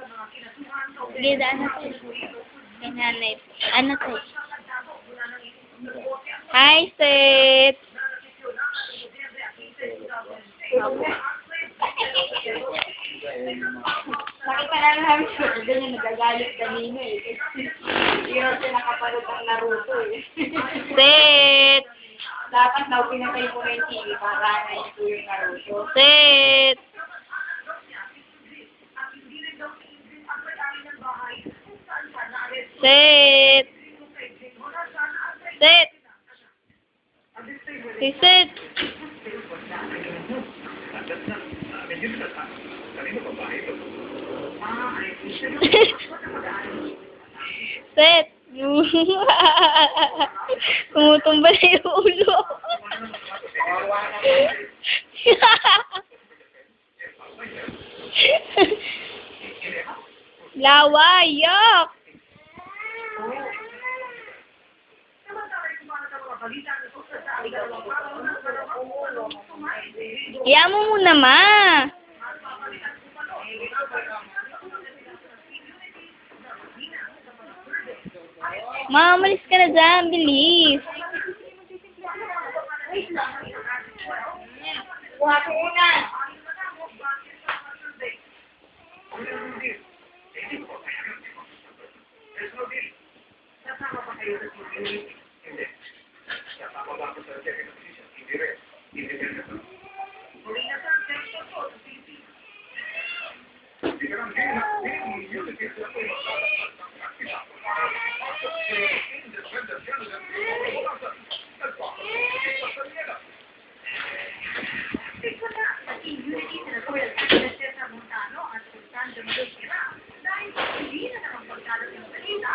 Sige, ano to? Kay nanay. Ano to? Hi, Sid! Nakita na namin siya, ganyan nagagalit kanina eh. Hindi na siya nakapanood ang Naruto eh. Sid! Dapat daw pinatay mo na yung TV para na-ito yung Naruto. Sid! Sid! Sid! Si Sid! Sid! Tumutumba na yung ulo. Lawa, yok! Kaya mo muna, ma. Ma, umalis ka na dyan. Bilis. Kuha ko una! Dahil hindi na naman pagkalat ng balita,